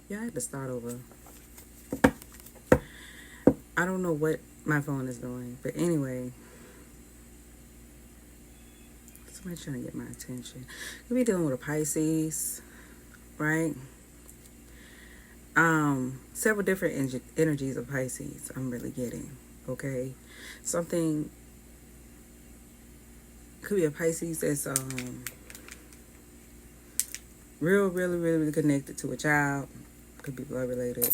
Yeah, I had to start over. I don't know what my phone is doing. But anyway, somebody trying to get my attention. Could be dealing with a Pisces, right? Several different energies of Pisces I'm really getting. Okay. Something could be a Pisces that's really connected to a child. Could be blood related.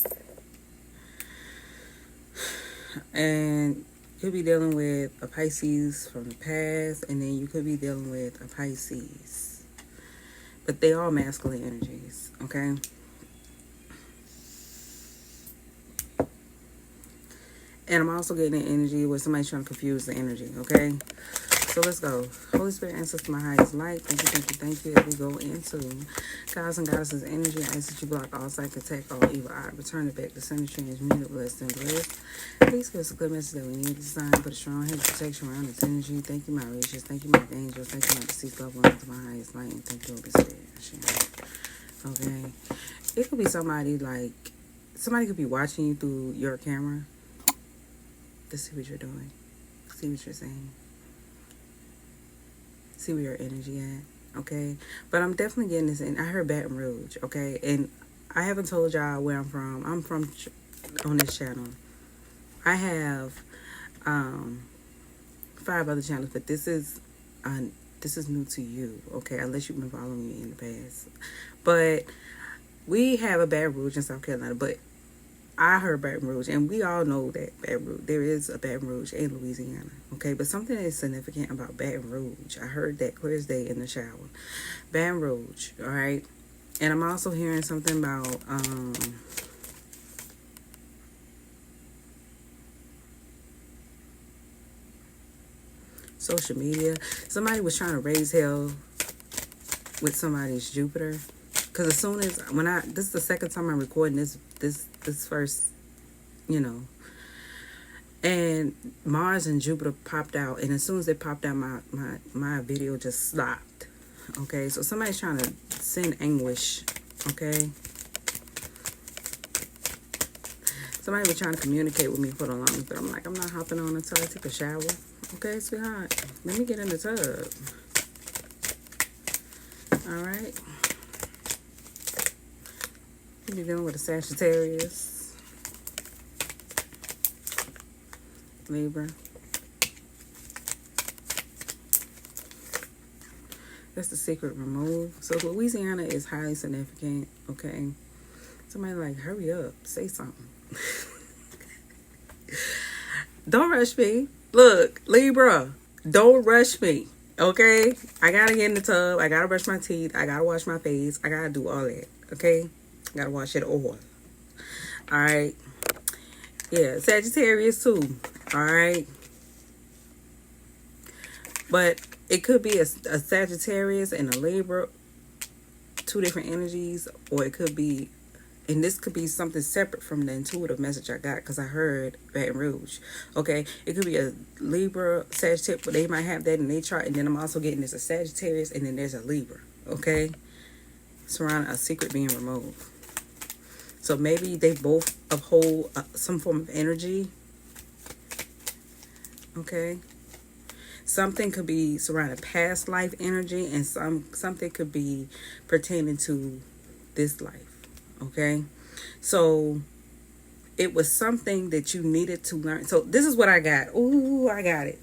And could be dealing with a Pisces from the past, and then you could be dealing with a Pisces. But they all masculine energies, okay? And I'm also getting an energy where somebody's trying to confuse the energy, okay? So let's go. Holy Spirit, ancestors, my highest light. Thank you, thank you, thank you. As we go into gods and goddesses energy, I ask that you block all psychic attack, all evil eye. Return it back to center, transmuted, blessed, and blessed. Please give us a good message that we need this time. Put a strong hedge of protection around this energy. Thank you, my gracious. Thank you, my angels. Thank you, my deceased loved ones, my highest light. And thank you, Holy Spirit. Okay. It could be somebody somebody could be watching you through your camera to see what you're doing, see what you're saying, see where your energy at, okay? But I'm definitely getting this in. I heard Baton Rouge, okay? And I haven't told y'all where I'm from. I'm from on this channel. I have 5 other channels, but this is new to you, okay? Unless you've been following me in the past. But we have a Baton Rouge in South Carolina, but I heard Baton Rouge, and we all know that Baton Rouge, there is a Baton Rouge in Louisiana, okay? But something that is significant about Baton Rouge, I heard that clear as day in the shower. Baton Rouge, all right? And I'm also hearing something about, social media. Somebody was trying to raise hell with somebody's Jupiter. Because as soon as, this is the second time I'm recording this first, and Mars and Jupiter popped out, and as soon as they popped out, my video just stopped. Okay, so somebody's trying to send anguish. Okay, somebody was trying to communicate with me for the longest, but I'm like, I'm not hopping on until I take a shower. Okay, sweetheart, let me get in the tub. All right, you're dealing with a Sagittarius, Libra. That's the secret remove. So Louisiana is highly significant, okay? Somebody like, hurry up, say something. Don't rush me. Look, Libra, don't rush me, okay? I gotta get in the tub. I gotta brush my teeth. I gotta wash my face. I gotta do all that, okay? I gotta wash it all. All right? Yeah, Sagittarius too, all right? But it could be a Sagittarius and a Libra, 2 different energies, or it could be, and this could be something separate from the intuitive message I got, because I heard Baton Rouge. Okay, it could be a Libra, Sagittarius, but they might have that in their chart, and then I'm also getting there's a Sagittarius, and then there's a Libra. Okay, surrounding a secret being removed. So maybe they both uphold some form of energy. Okay. Something could be surrounding past life energy, and something could be pertaining to this life. Okay, so it was something that you needed to learn. So this is what I got. Ooh, I got it.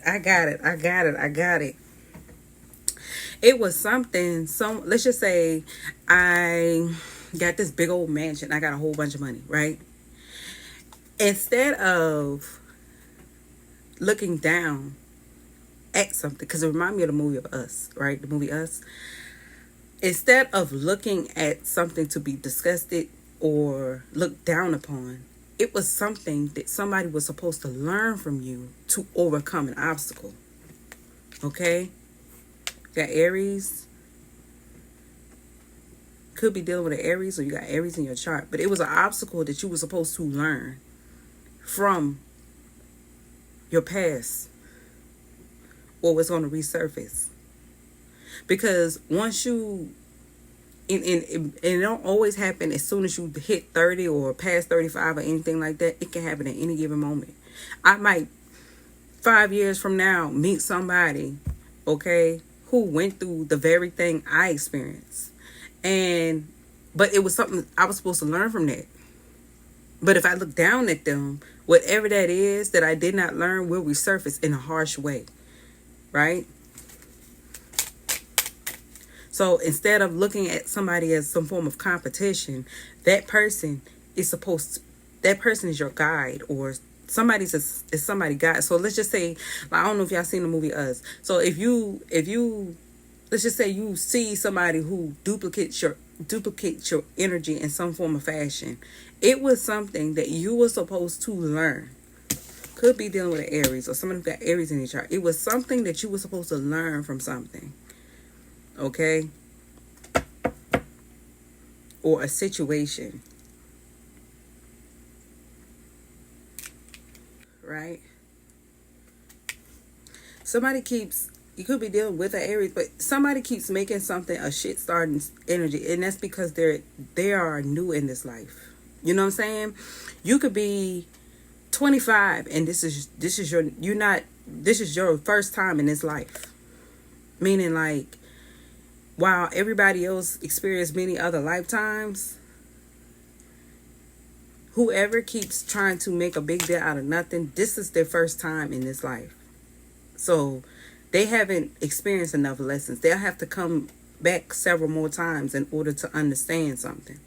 It was something. So let's just say I got this big old mansion. I got a whole bunch of money, right? Instead of looking down at something, because it reminded me of the movie of Us, right? The movie Us. Instead of looking at something to be disgusted or looked down upon, it was something that somebody was supposed to learn from you to overcome an obstacle. Okay? You got Aries. Could be dealing with an Aries, or you got Aries in your chart. But it was an obstacle that you were supposed to learn from your past, or was going to resurface. Because once you And it don't always happen as soon as you hit 30 or past 35 or anything like that. It can happen at any given moment. I might 5 years from now meet somebody, okay, who went through the very thing I experienced. But it was something I was supposed to learn from that. But if I look down at them, whatever that is that I did not learn will resurface in a harsh way, right? So instead of looking at somebody as some form of competition, that person is your guide, or is somebody guide. So let's just say, I don't know if y'all seen the movie Us. So if you let's just say you see somebody who duplicates your energy in some form of fashion, it was something that you were supposed to learn. Could be dealing with an Aries or someone who got Aries in your chart. It was something that you were supposed to learn from something. Okay? Or a situation. Right? You could be dealing with an Aries, but somebody keeps making something a shit starting energy, and that's because they are new in this life. You know what I'm saying? You could be 25 and this is your first time in this life. Meaning, like, while everybody else experienced many other lifetimes, whoever keeps trying to make a big deal out of nothing, this is their first time in this life. So they haven't experienced enough lessons. They'll have to come back several more times in order to understand something.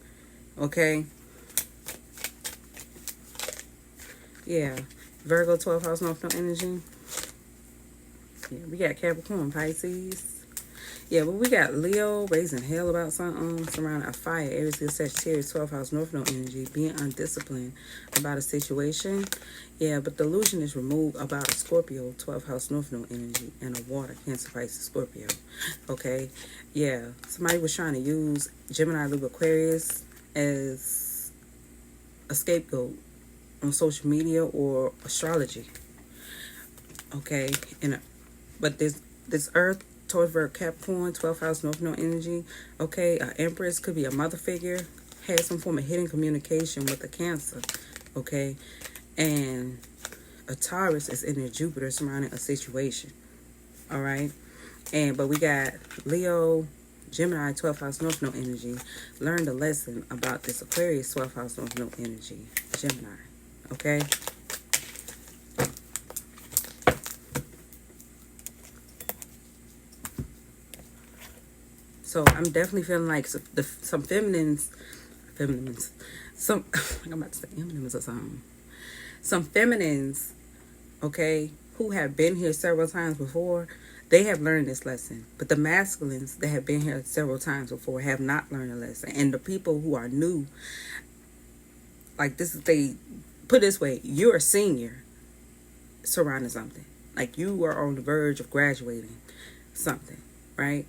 Okay? Yeah. Virgo, 12th house, North Node energy. Yeah, we got Capricorn, Pisces. Yeah, but we got Leo raising hell about something surrounding a fire. Aries, Leo, Sagittarius, 12th house, North Node energy, being undisciplined about a situation. Yeah, but the illusion is removed about a Scorpio, 12th house, North Node energy, and a water, Cancer, Pisces, Scorpio. Okay, yeah, somebody was trying to use Gemini, Libra, Aquarius as a scapegoat on social media or astrology. Okay, but this Earth, Taurus, Virgo, Capricorn, 12th house, North Node energy. Okay, an Empress could be a mother figure, has some form of hidden communication with a Cancer. Okay, and a Taurus is in their Jupiter surrounding a situation. All right, but we got Leo, Gemini, 12th house, North Node energy. Learned a lesson about this Aquarius, 12th house, North Node energy, Gemini. Okay. So I'm definitely feeling like some feminines, I'm about to say feminines or something. Some feminines, okay, who have been here several times before, they have learned this lesson. But the masculines that have been here several times before have not learned a lesson. And the people who are new, like put it this way, you're a senior surrounding something. Like you are on the verge of graduating something, right?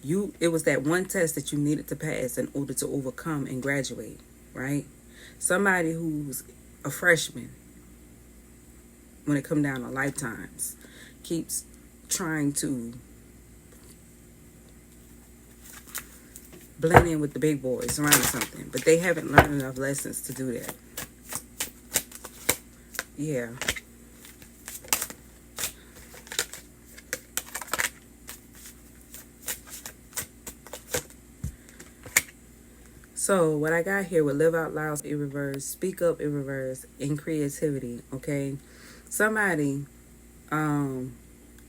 It was that one test that you needed to pass in order to overcome and graduate, right? Somebody who's a freshman, when it comes down to lifetimes, keeps trying to blend in with the big boys around something, but they haven't learned enough lessons to do that. Yeah. So what I got here with live out loud in reverse, speak up in reverse, and creativity, okay? Somebody,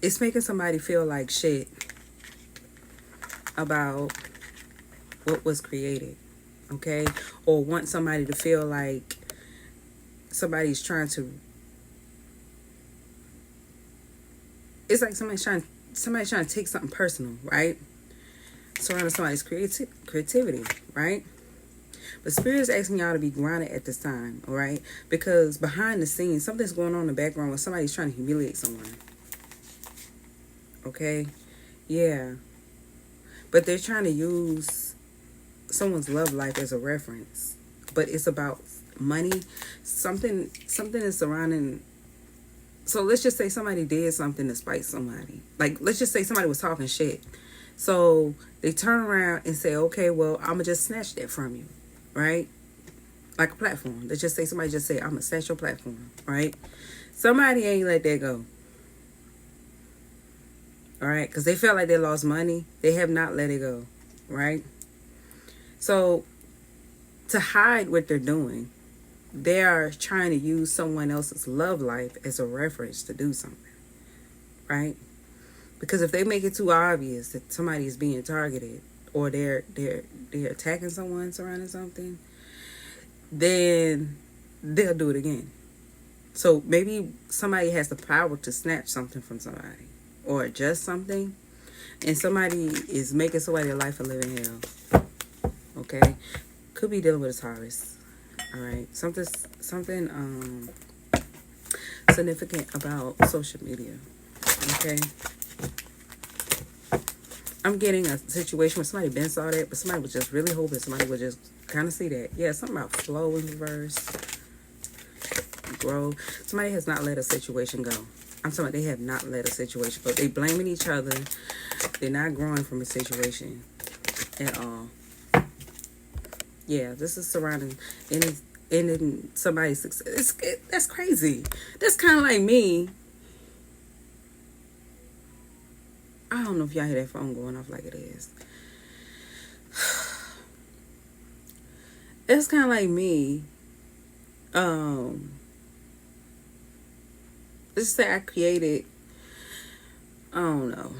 it's making somebody feel like shit about what was created, okay? Or want somebody to feel like somebody's trying to, it's like somebody's trying to take something personal, right? Surrounding somebody's creativity, right? But Spirit is asking y'all to be grounded at this time, all right? Because behind the scenes, something's going on in the background where somebody's trying to humiliate someone. Okay? Yeah. But they're trying to use someone's love life as a reference. But it's about money. Something is surrounding. So let's just say somebody did something to spite somebody. Like, let's just say somebody was talking shit So they turn around and say, okay, well, I'm going to just snatch that from you, right? Like a platform. Let's just say somebody just say, I'm going to snatch your platform, right? Somebody ain't let that go. All right? Because they felt like they lost money. They have not let it go, right? So to hide what they're doing, they are trying to use someone else's love life as a reference to do something, right? Because if they make it too obvious that somebody is being targeted or they're attacking someone surrounding something, then they'll do it again. So maybe somebody has the power to snatch something from somebody or adjust something, and somebody is making somebody's life a living hell. Okay, could be dealing with a Taurus. All right, something significant about social media. Okay, I'm getting a situation where somebody been saw that, but somebody was just really hoping somebody would just kind of see that. Yeah, something about flow in reverse, grow. Somebody has not let a situation go. I'm talking about they have not let a situation go. They blaming each other. They're not growing from a situation at all. Yeah, this is surrounding ending somebody's success. That's crazy. That's kind of like me. I don't know if y'all hear that phone going off like it is. It's kind of like me. Let's say I created, I don't know.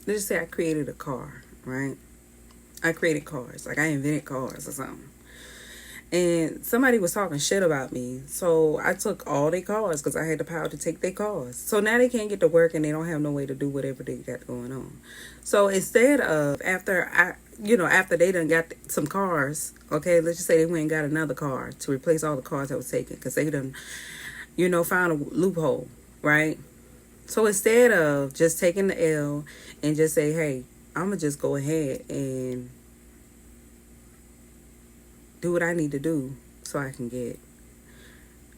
Let's just say I created a car, right? I created cars. Like I invented cars or something. And somebody was talking shit about me. So I took all their cars because I had the power to take their cars. So now they can't get to work and they don't have no way to do whatever they got going on. So instead of after they done got some cars, okay, let's just say they went and got another car to replace all the cars that was taken because they done, found a loophole, right? So instead of just taking the L and just say, hey, I'm going to just go ahead and do what I need to do so I can get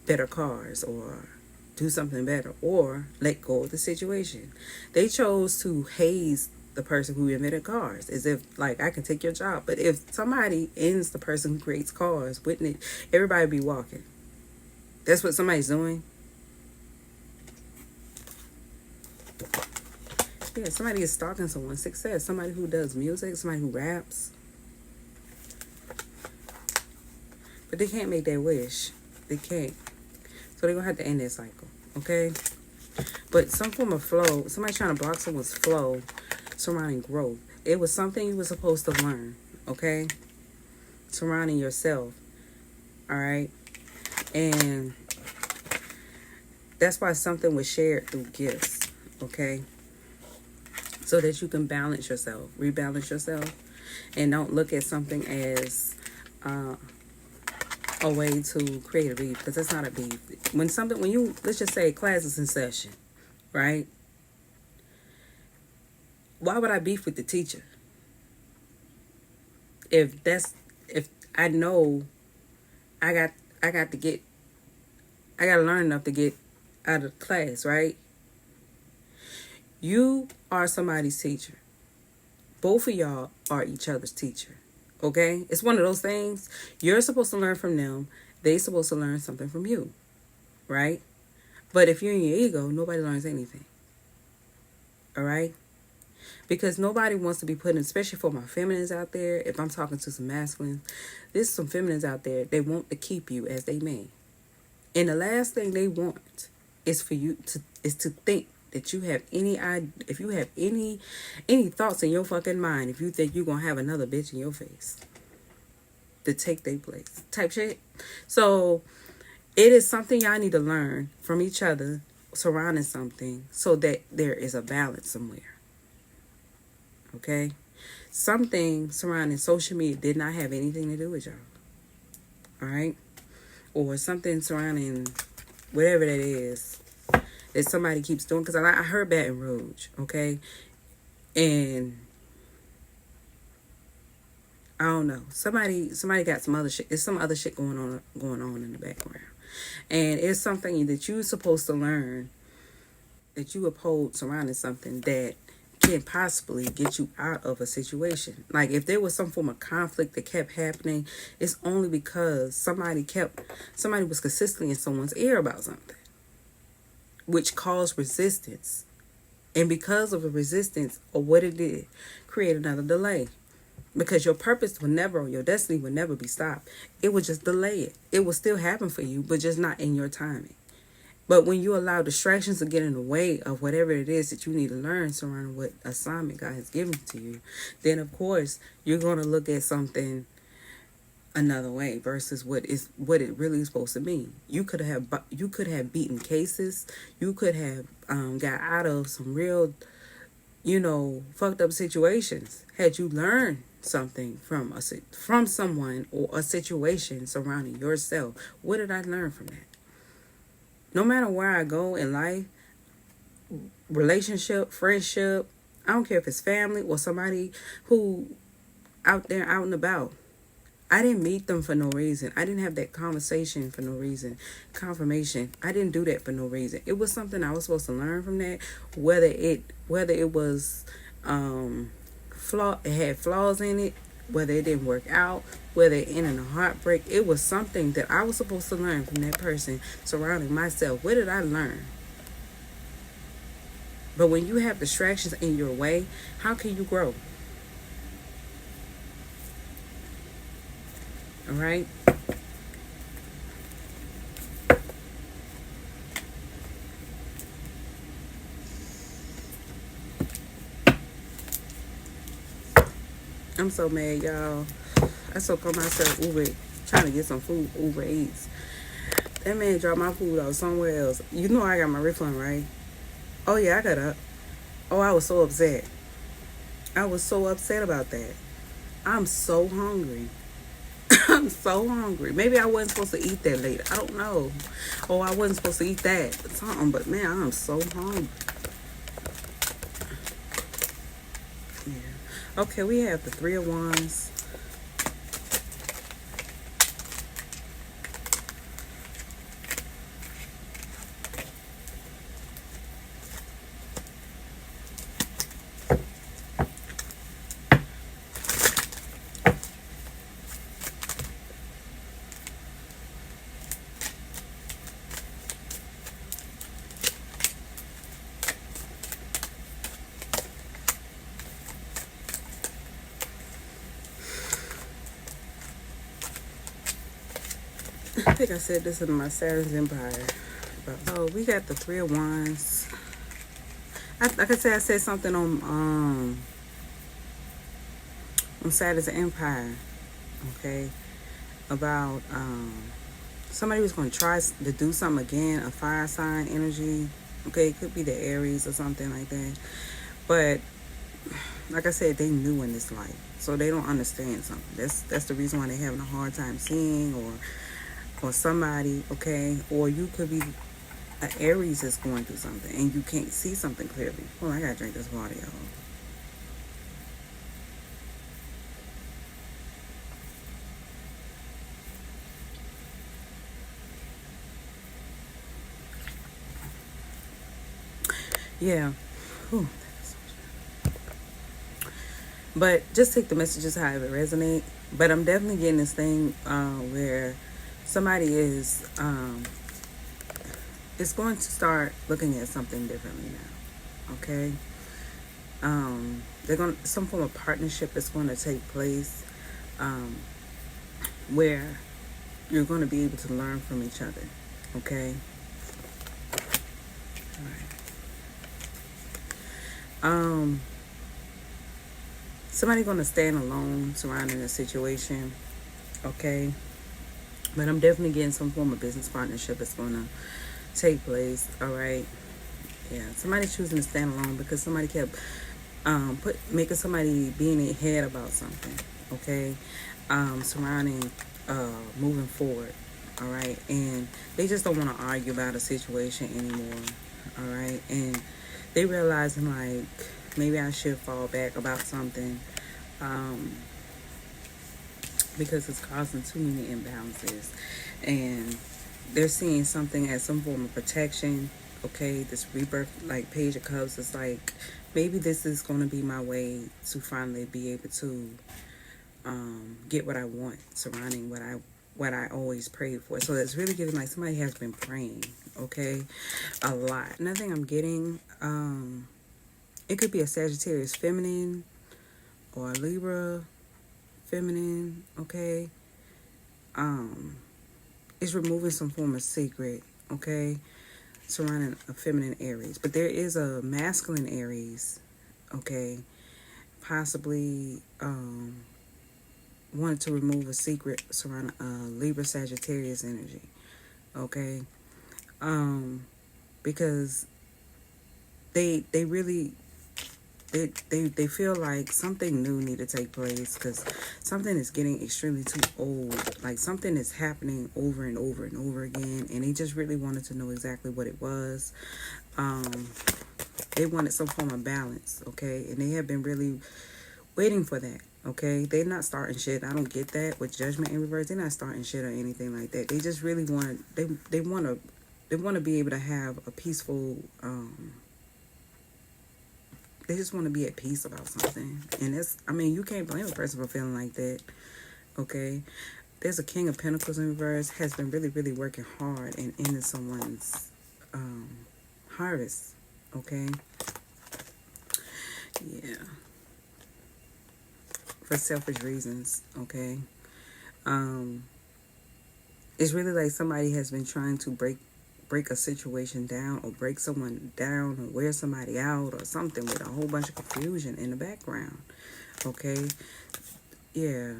better cars or do something better or let go of the situation. They chose to haze the person who invented cars as if like I can take your job. But if somebody ends the person who creates cars, wouldn't it everybody be walking? That's what somebody's doing. Yeah, somebody is stalking someone's success. Somebody who does music, somebody who raps. But they can't make that wish. They can't. So they're going to have to end that cycle. Okay? But some form of flow, somebody trying to block someone's flow surrounding growth. It was something you were supposed to learn. Okay? Surrounding yourself. Alright? And that's why something was shared through gifts. Okay? So that you can balance yourself. Rebalance yourself. And don't look at something as a way to create a beef, because that's not a beef. When you, let's just say class is in session, right? Why would I beef with the teacher? If I know I got to learn enough to get out of class, right? You are somebody's teacher. Both of y'all are each other's teacher. Okay? It's one of those things. You're supposed to learn from them. They're supposed to learn something from you. Right? But if you're in your ego, nobody learns anything. Alright? Because nobody wants to be put in, especially for my feminines out there, if I'm talking to some masculines, there's some feminines out there, they want to keep you as they may. And the last thing they want is for you to think that you have if you have any thoughts in your fucking mind, if you think you're gonna have another bitch in your face to take their place type shit. So it is something y'all need to learn from each other surrounding something so that there is a balance somewhere. Okay? Something surrounding social media did not have anything to do with y'all. Alright? Or something surrounding whatever that is that somebody keeps doing, because I heard Baton Rouge, okay, and I don't know, somebody got some other shit. There's some other shit going on in the background, and it's something that you're supposed to learn that you uphold surrounding something that can possibly get you out of a situation. Like if there was some form of conflict that kept happening, it's only because somebody was consistently in someone's ear about something, which caused resistance. And because of the resistance or what it did, create another delay. Because your purpose will never, or your destiny will never be stopped. It will just delay it. It will still happen for you, but just not in your timing. But when you allow distractions to get in the way of whatever it is that you need to learn surrounding what assignment God has given to you, then of course you're going to look at something another way versus what it really is supposed to mean. You could have beaten cases. You could have got out of some real, fucked up situations had you learned something from someone or a situation surrounding yourself. What did I learn from that? No matter where I go in life, relationship, friendship, I don't care if it's family or somebody who out there out and about, I didn't meet them for no reason. I didn't have that conversation for no reason. Confirmation. I didn't do that for no reason. It was something I was supposed to learn from that. Whether it was it had flaws in it, whether it didn't work out, whether it ended in a heartbreak, it was something that I was supposed to learn from that person surrounding myself. What did I learn? But when you have distractions in your way, how can you grow? All right? I'm so mad, y'all. I so call myself trying to get some food, Uber Eats. That man dropped my food off somewhere else. You know I got my refund, right? Oh, yeah, I got up. Oh, I was so upset. I was so upset about that. I'm so hungry. I'm so hungry. Maybe I wasn't supposed to eat that later. I don't know. Oh, I wasn't supposed to eat that. Something, but man, I'm so hungry. Yeah. Okay, we have the 3 of Wands. I think I said this in my Saturn's Empire. Oh, we got the 3 of Wands. Like I said, I said something on Saturn's Empire, okay, about somebody was going to try to do something again, a fire sign energy. Okay, it could be the Aries or something like that. But like I said, they new in this life, so they don't understand something. That's the reason why they're having a hard time seeing, or somebody, okay, or you could be an Aries that's going through something and you can't see something clearly. Well, I gotta drink this water, y'all. Yeah. Whew. But just take the messages however it resonates. But I'm definitely getting this thing where somebody is going to start looking at something differently now. Okay? Some form of partnership is going to take place where you're going to be able to learn from each other. Okay? All right. Somebody going to stand alone surrounding a situation. Okay? But I'm definitely getting some form of business partnership that's going to take place. All right? Yeah. Somebody choosing to stand alone because somebody kept making somebody be in their head about something. Okay? Surrounding moving forward. All right? And they just don't want to argue about a situation anymore. All right? And they realizing like maybe I should fall back about something because it's causing too many imbalances, and they're seeing something as some form of protection okay? This rebirth, like Page of Cups, it's like maybe this is going to be my way to finally be able to get what I want surrounding what I always prayed for. So it's really giving like somebody has been praying, okay, a lot. Another thing I'm getting, it could be a Sagittarius feminine or a Libra feminine, okay. It's removing some form of secret, okay, surrounding a feminine Aries. But there is a masculine Aries, okay, possibly wanted to remove a secret surrounding Libra Sagittarius energy, okay, because they really they feel like something new need to take place because something is getting extremely too old. Like something is happening over and over and over again, and they just really wanted to know exactly what it was. They wanted some form of balance, okay, and they have been really waiting for that. Okay, they're not starting shit. I don't get that with Judgment in reverse. They're not starting shit or anything like that. They just really want they want to be able to have a peaceful. They just want to be at peace about something, and you can't blame a person for feeling like that. Okay, there's a King of Pentacles in reverse has been really really working hard and ending someone's harvest. Okay, yeah. For selfish reasons, okay? It's really like somebody has been trying to break a situation down or break someone down or wear somebody out or something with a whole bunch of confusion in the background, okay? Yeah.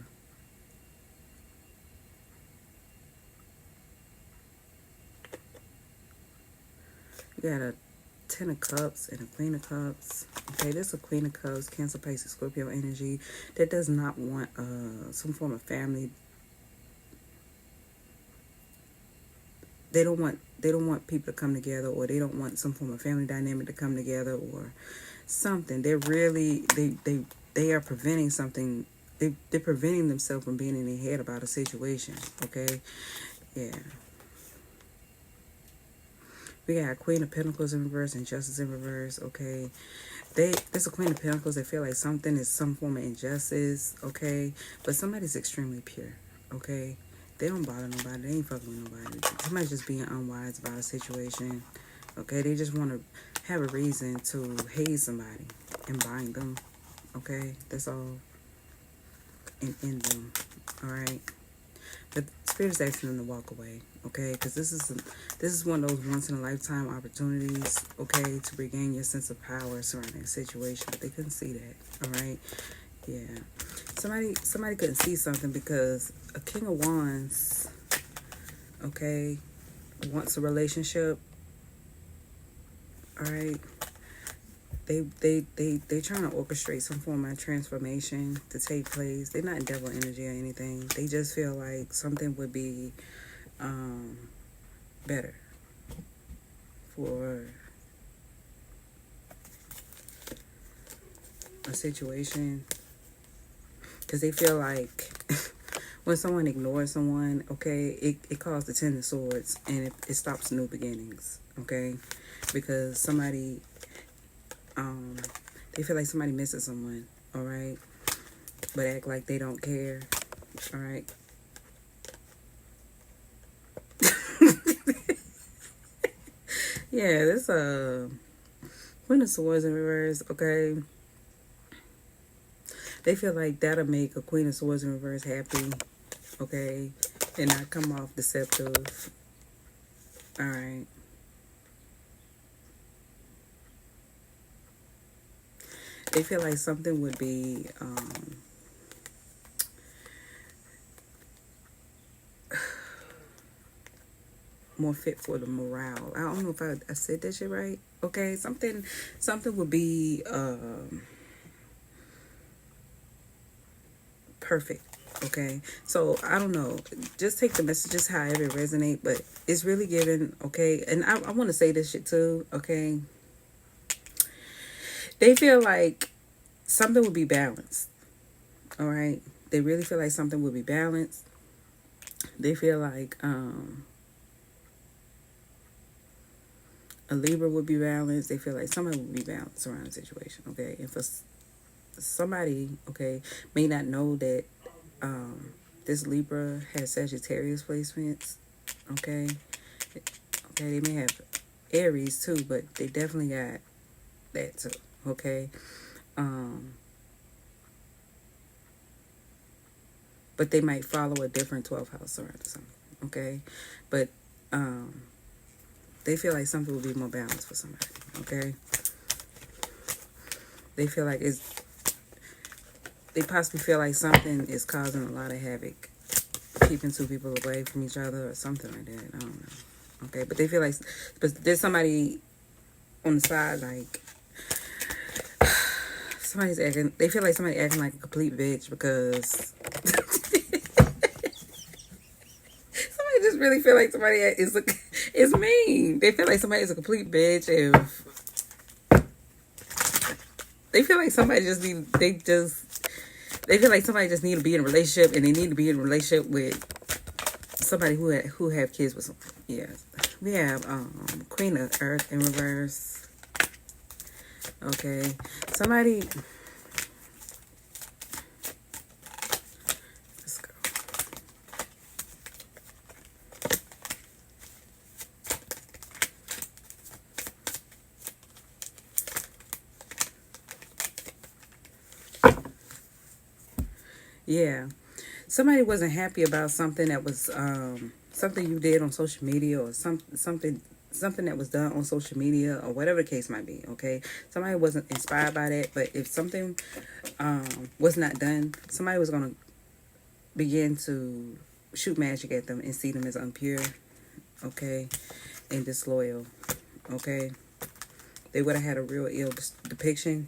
You got a Ten of Cups and a Queen of Cups. Okay, this is a Queen of Cups, Cancer, Pisces, Scorpio energy that does not want some form of family. They don't want people to come together, or they don't want some form of family dynamic to come together or something. They're really they are preventing something. They're preventing themselves from being in their head about a situation. Okay, yeah. We got Queen of Pentacles in reverse and Justice in reverse. Okay, this a Queen of Pentacles. They feel like something is some form of injustice. Okay, but somebody's extremely pure. Okay, they don't bother nobody. They ain't fucking with nobody. Somebody's just being unwise about a situation. Okay, they just want to have a reason to hate somebody and bind them. Okay, that's all. And end them. All right. But Spirit is asking them to walk away, okay? Because this is one of those once in a lifetime opportunities, okay, to regain your sense of power surrounding a situation. But they couldn't see that, all right? Yeah, somebody couldn't see something because a King of Wands, okay, wants a relationship, all right. They trying to orchestrate some form of transformation to take place. They're not devil energy or anything. They just feel like something would be better for a situation, because they feel like when someone ignores someone, okay, it calls the Ten of Swords, and it stops new beginnings, okay, because somebody they feel like somebody misses someone, all right, but act like they don't care, all right. Yeah, this Queen of Swords in reverse, okay. They feel like that'll make a Queen of Swords in reverse happy, okay, and not come off deceptive, all right. They feel like something would be more fit for the morale. I don't know if I said that shit right. Okay, something would be perfect. Okay, so I don't know. Just take the messages however it resonate, but it's really giving. Okay, and I want to say this shit too. Okay, they feel like something would be balanced. All right, they really feel like something would be balanced. They feel like a Libra would be balanced. They feel like somebody would be balanced around the situation, okay? And for somebody, okay, may not know that this Libra has Sagittarius placements, okay? Okay, they may have Aries too, but they definitely got that too, okay? But they might follow a different 12th house around or something, okay? But they feel like something will be more balanced for somebody, okay? They feel like they possibly feel like something is causing a lot of havoc, keeping two people away from each other or something like that. I don't know, okay? But they feel like, but there's somebody on the side, like, they feel like somebody acting like a complete bitch because somebody just really feel like somebody is mean. They feel like somebody is a complete bitch. If they feel like somebody just they feel like somebody just need to be in a relationship, and they need to be in a relationship with somebody who have kids with some. Yeah, we have Queen of Earth in reverse. Okay, somebody. Let's go. Yeah, somebody wasn't happy about something that was something you did on social media, or something that was done on social media, or whatever the case might be, okay? Somebody wasn't inspired by that, but if something was not done, somebody was going to begin to shoot magic at them and see them as impure, okay, and disloyal, okay? They would have had a real ill depiction.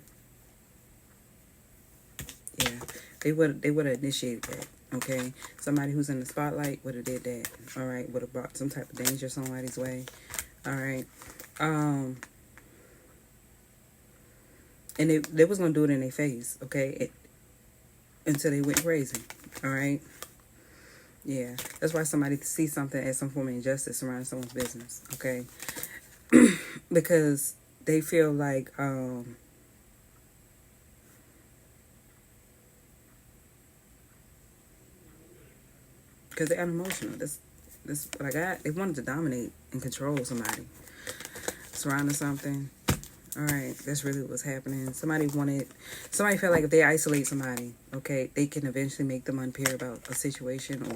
Yeah, they would have initiated that. Okay, somebody who's in the spotlight would have did that. All right, would have brought some type of danger somebody's way. All right, and they was gonna do it in their face. Okay, until they went crazy. All right, yeah, that's why somebody sees something as some form of injustice around someone's business. Okay, because they feel like because they're unemotional. That's what I got. They wanted to dominate and control somebody, surrounding something. All right, that's really what's happening. Somebody felt like if they isolate somebody, okay, they can eventually make them unfair about a situation, or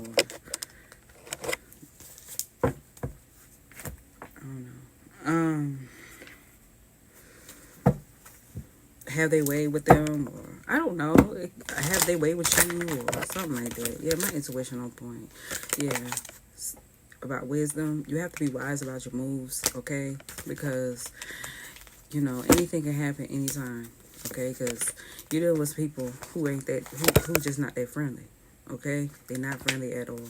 I don't know. Have they way with them, or I don't know. Have they way with you, or something like that. Yeah, my intuition on point. Yeah, about wisdom. You have to be wise about your moves, okay? Because anything can happen anytime, okay? Because you deal with people who ain't that, who just not that friendly, okay? They're not friendly at all,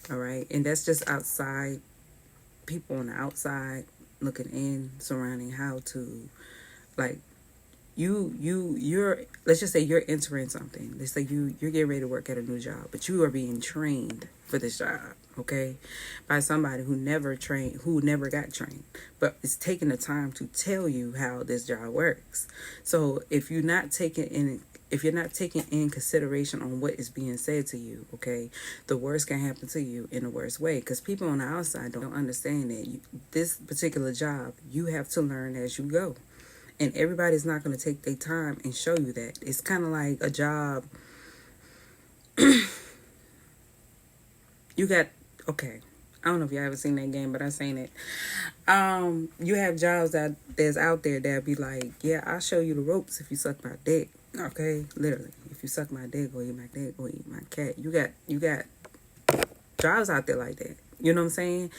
all right? And that's just outside, people on the outside looking in, surrounding how to, like, you're let's just say you're entering something. Let's say you're getting ready to work at a new job, but you are being trained for this job, okay, by somebody who never got trained, but it's taking the time to tell you how this job works. So if you're not taking in consideration on what is being said to you, okay, the worst can happen to you in the worst way, because people on the outside don't understand that this particular job, you have to learn as you go. And everybody's not going to take their time and show you that. It's kind of like a job. You got, okay, I don't know if y'all ever seen that game, but I seen it. You have jobs that's out there that be like, yeah, I'll show you the ropes if you suck my dick. Okay, literally, if you suck my dick, or eat my dick, or eat my cat. You got jobs out there like that. You know what I'm saying?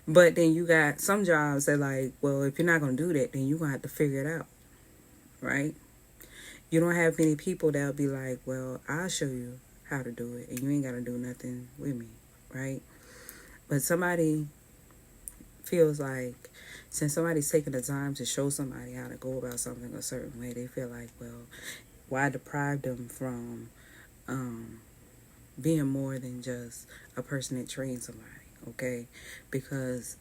But then you got some jobs that like, well, if you're not going to do that, then you're going to have to figure it out. Right? You don't have many people that'll be like, well, I'll show you how to do it, and you ain't got to do nothing with me. Right? But somebody feels like, since somebody's taking the time to show somebody how to go about something a certain way, they feel like, well, why deprive them from being more than just a person that trains somebody, okay? Because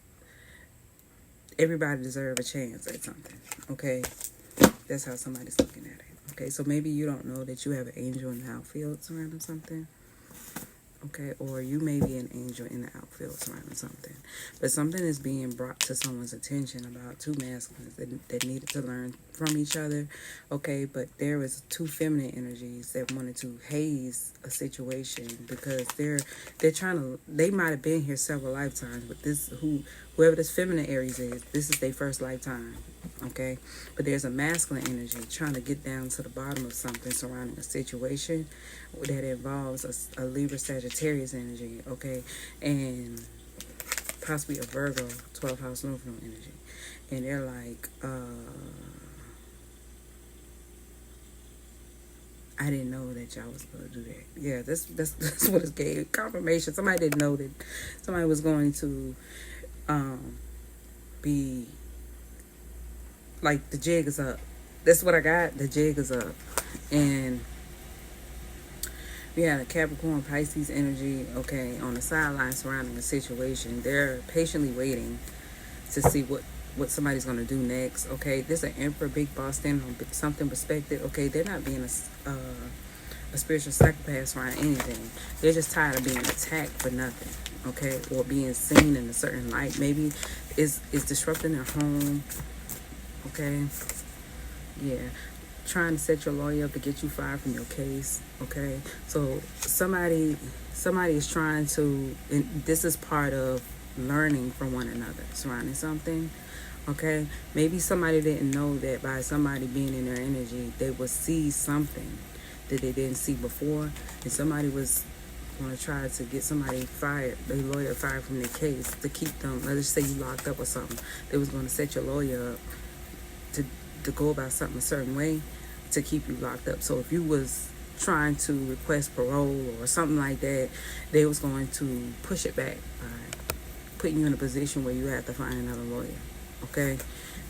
everybody deserves a chance at something, okay? That's how somebody's looking at it, okay? So maybe you don't know that you have an angel in the outfield surrounding something, okay? Or you may be an angel in the outfield surrounding something. But something is being brought to someone's attention about two masculines that needed to learn from each other, okay? But there was two feminine energies that wanted to haze a situation because they're trying to, they might have been here several lifetimes, but whoever this feminine Aries is, this is their first lifetime, okay? But there's a masculine energy trying to get down to the bottom of something surrounding a situation that involves a Libra Sagittarius energy, okay? And possibly a Virgo 12th house North Node energy. And they're like, I didn't know that y'all was going to do that. Yeah, that's what it gave. Confirmation. Somebody didn't know that somebody was going to be like, the jig is up. That's what I got. The jig is up. And we had a Capricorn Pisces energy, okay, on the sideline surrounding the situation. They're patiently waiting to see what somebody's going to do next, okay? There's an Emperor, big boss, standing on something perspective, okay? They're not being a spiritual psychopath around anything. They're just tired of being attacked for nothing, okay? Or being seen in a certain light. Maybe it's disrupting their home, okay? Yeah. Trying to set your lawyer up to get you fired from your case, okay? So somebody is trying to, and this is part of learning from one another surrounding something, okay? Maybe somebody didn't know that by somebody being in their energy, they would see something that they didn't see before, and somebody was going to try to get somebody fired, their lawyer fired from their case to keep them, let's just say you locked up or something. They was going to set your lawyer up to go about something a certain way to keep you locked up. So if you was trying to request parole or something like that, they was going to push it back by putting you in a position where you have to find another lawyer, okay?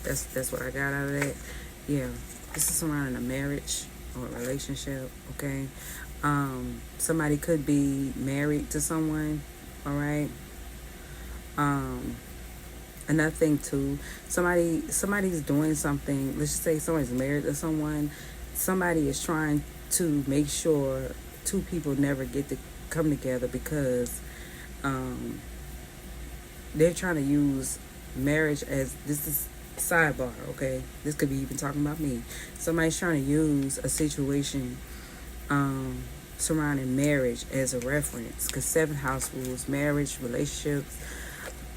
That's what I got out of that. Yeah, this is surrounding a marriage or a relationship, okay? Somebody could be married to someone, all right? Another thing too, somebody's doing something. Let's just say somebody's married to someone. Somebody is trying to make sure two people never get to come together because they're trying to use marriage as, this is sidebar, okay? This could be even talking about me. Somebody's trying to use a situation surrounding marriage as a reference, because 7th house rules marriage, relationships,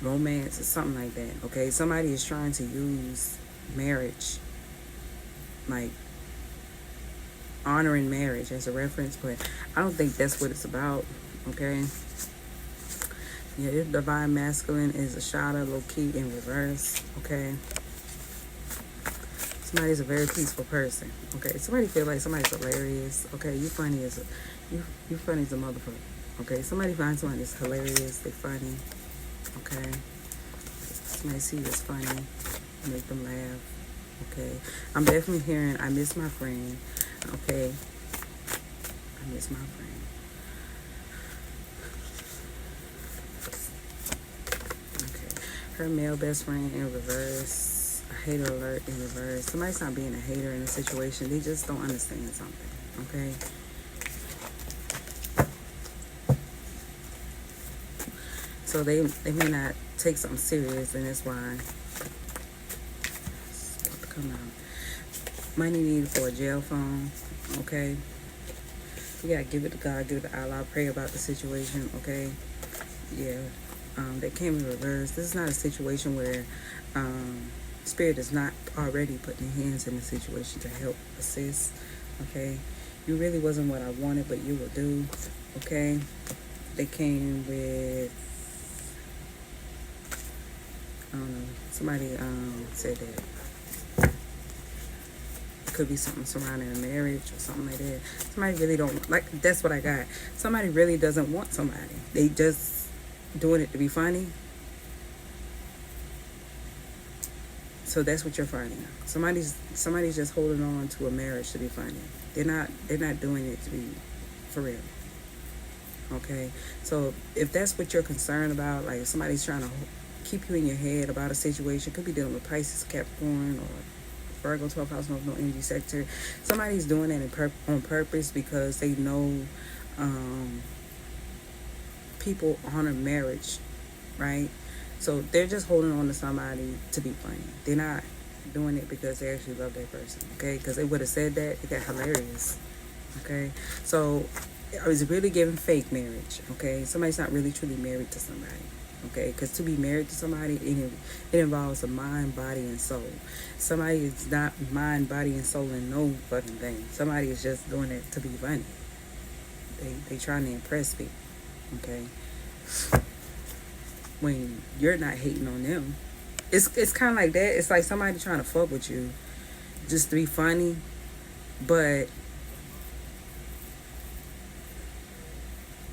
romance, or something like that, okay? Somebody is trying to use marriage, like honoring marriage as a reference, but I don't think that's what it's about, okay? Yeah, this divine masculine is a shadow, low-key, in reverse, okay? Somebody's a very peaceful person, okay? Somebody feel like somebody's hilarious, okay? You funny as a motherfucker, okay? Somebody finds someone that's hilarious, they funny, okay? Somebody see you as funny, make them laugh, okay? I'm definitely hearing, I miss my friend, okay? I miss my friend. Okay, her male best friend in reverse, a hater alert in reverse. Somebody's not being a hater in a situation, they just don't understand something, okay? So they may not take something serious, and that's why it's about to come out. Money needed for a jail phone, okay? You gotta give it to God, give it to Allah, pray about the situation, okay? Yeah, that came in reverse. This is not a situation where Spirit is not already putting their hands in the situation to help assist, okay? You really wasn't what I wanted, but you will do, okay? They came with, I don't know, somebody said that could be something surrounding a marriage or something like that. Somebody really don't, like, that's what I got. Somebody really doesn't want somebody. They just doing it to be funny. So that's what you're finding. Somebody's just holding on to a marriage to be funny. They're not doing it to be for real. Okay? So if that's what you're concerned about, like if somebody's trying to keep you in your head about a situation. Could be dealing with Pisces, Capricorn, or Virgo, 12th house, no energy sector. Somebody's doing that on purpose because they know people honor marriage, right? So they're just holding on to somebody to be funny. They're not doing it because they actually love that person, okay? Because they would have said that, it got hilarious, okay? So I was really giving fake marriage, okay? Somebody's not really truly married to somebody, okay? Because to be married to somebody, it involves a mind, body, and soul. Somebody is not mind, body, and soul in no fucking thing. Somebody is just doing it to be funny. They trying to impress people, okay? When you're not hating on them, it's kind of like that. It's like somebody trying to fuck with you just to be funny, but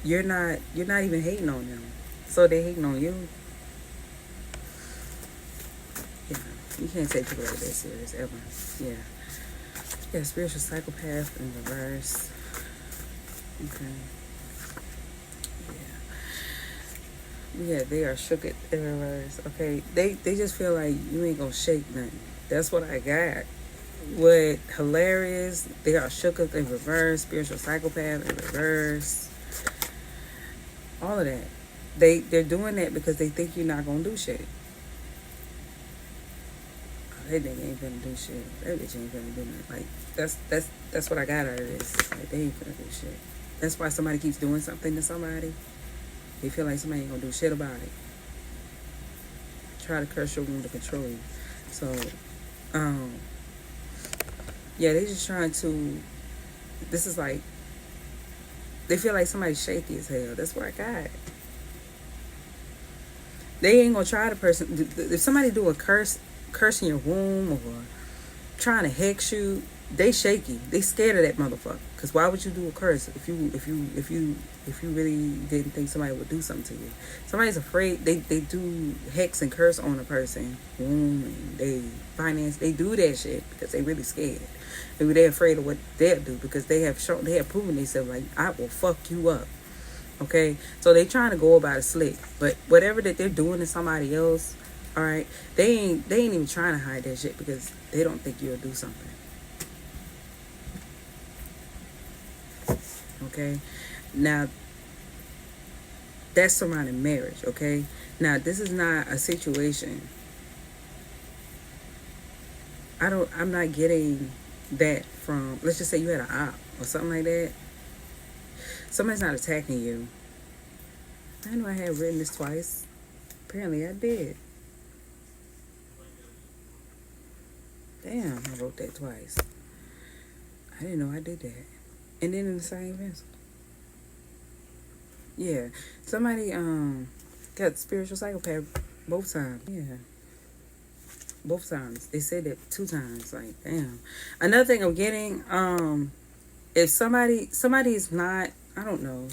you're not even hating on them, so they hating on you. Yeah, you can't take people like that serious ever. Yeah, spiritual psychopath in reverse. Okay. Yeah, they are shook at in reverse. Okay, they just feel like you ain't gonna shake nothing. That's what I got. What hilarious? They are shook up in reverse. Spiritual psychopath in reverse. All of that. They're doing that because they think you're not gonna do shit. Oh, that nigga ain't gonna do shit. That bitch ain't gonna do nothing. Like that's what I got out of this. Like they ain't gonna do shit. That's why somebody keeps doing something to somebody. They feel like somebody ain't gonna do shit about it. Try to curse your wound to control you. So, yeah, they just trying to. This is like they feel like somebody's shaky as hell. That's what I got. They ain't gonna try to person. If somebody do a curse in your womb or trying to hex you, they shaky. They scared of that motherfucker. Cause why would you do a curse if you really didn't think somebody would do something to you? Somebody's afraid. They do hex and curse on a person, womb, and they do that shit because they really scared. Maybe they're afraid of what they'll do because they have proven themselves like I will fuck you up. Okay, so they trying to go about it slick, but whatever that they're doing to somebody else, all right, they ain't even trying to hide that shit because they don't think you'll do something. Okay, now that's surrounding marriage. Okay, now this is not a situation. I'm not getting that from. Let's just say you had an op or something like that. Somebody's not attacking you. I know I had written this twice. Apparently I did. Damn, I wrote that twice. I didn't know I did that. And then in the same pencil. Yeah. Somebody got spiritual psychopath both times. Yeah. Both times. They said that 2 times. Like, damn. Another thing I'm getting, if somebody's not, I don't know.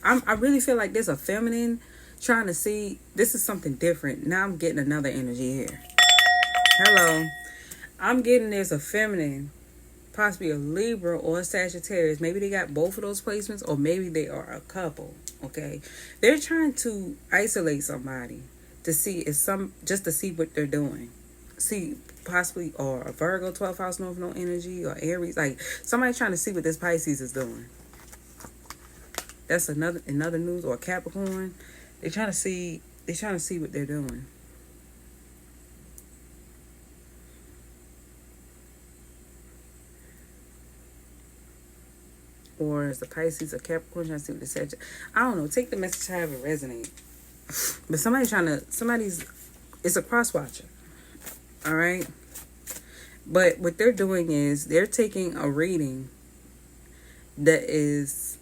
I really feel like there's a feminine trying to see this is something different. Now I'm getting another energy here. Hello. I'm getting there's a feminine, possibly a Libra or a Sagittarius. Maybe they got both of those placements, or maybe they are a couple. Okay, they're trying to isolate somebody to see just to see what they're doing. See, possibly or a Virgo, 12th house, North Node energy, or Aries. Like somebody trying to see what this Pisces is doing. That's another news, or a Capricorn. They're trying to see what they're doing. Or is the Pisces or Capricorn trying to see what the Sagittarius? I don't know. Take the message however it resonates. But it's a cross watcher. All right. But what they're doing is they're taking a reading that is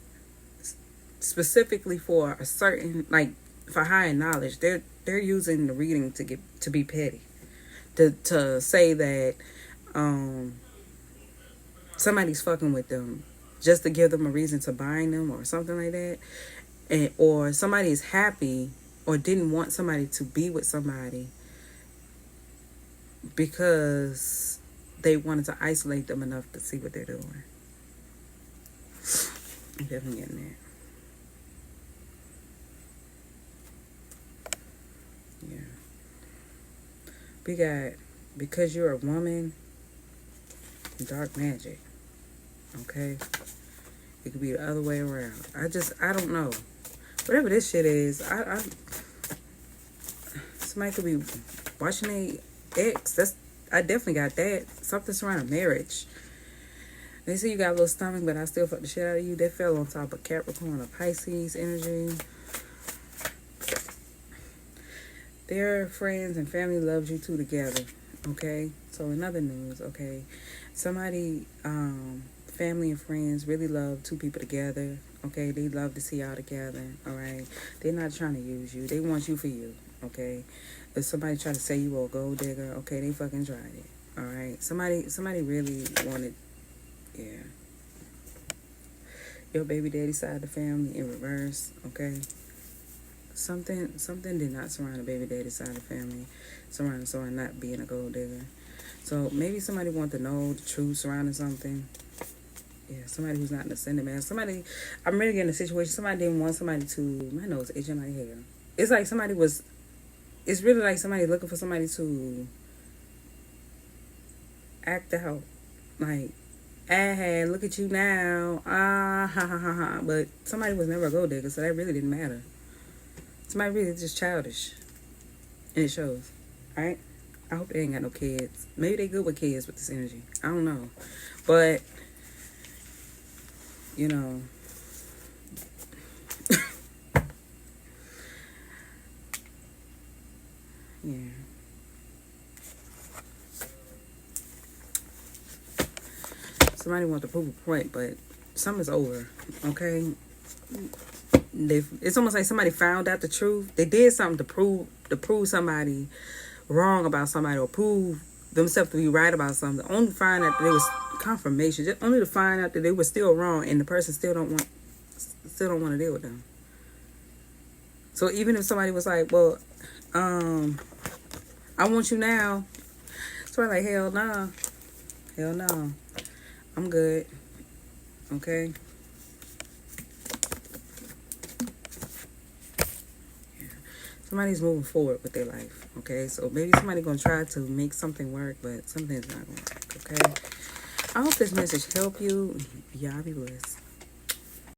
specifically for a certain, like for higher knowledge. They're using the reading to be petty, to say that somebody's fucking with them just to give them a reason to bind them or something like that, or somebody is happy or didn't want somebody to be with somebody because they wanted to isolate them enough to see what they're doing. I'm definitely getting that. Yeah. We got, because you're a woman, dark magic. Okay? It could be the other way around. I don't know. Whatever this shit is, somebody could be watching a ex. I definitely got that. Something surrounding marriage. They say you got a little stomach, but I still fuck the shit out of you. That fell on top of Capricorn or Pisces energy. Their friends and family loves you two together. Okay? So in other news, okay, somebody, family and friends really love two people together. Okay? They love to see y'all together. Alright? They're not trying to use you. They want you for you. Okay? If somebody try to say you are a gold digger, okay, they fucking tried it. Alright? Somebody really wanted, yeah. Your baby daddy side of the family in reverse, okay? Something did not surround the baby daddy side of the family. Surrounding someone not being a gold digger. So maybe somebody want to know the truth surrounding something. Yeah, somebody who's not an ascendant man. I'm really getting a situation. Somebody didn't want somebody to, my nose itching like hell. It's like it's really like somebody looking for somebody to act out. Like, look at you now. Ha ha ha ha. But somebody was never a gold digger, so that really didn't matter. Somebody really just childish. And it shows. Alright? I hope they ain't got no kids. Maybe they good with kids with this energy. I don't know. But, you know. Yeah. Somebody want to prove a point, but something's over. Okay? It's almost like somebody found out the truth. They did something to prove somebody wrong about somebody, or prove themselves to be right about something. Only to find out that there was confirmation. Just only to find out that they were still wrong, and the person still don't want to deal with them. So even if somebody was like, well, I want you now. So I'm like, hell no. Hell no. I'm good. Okay? Yeah. Somebody's moving forward with their life. Okay? So maybe somebody gonna try to make something work, but something's not gonna work. Okay? I hope this message helped you. Y'all be blessed.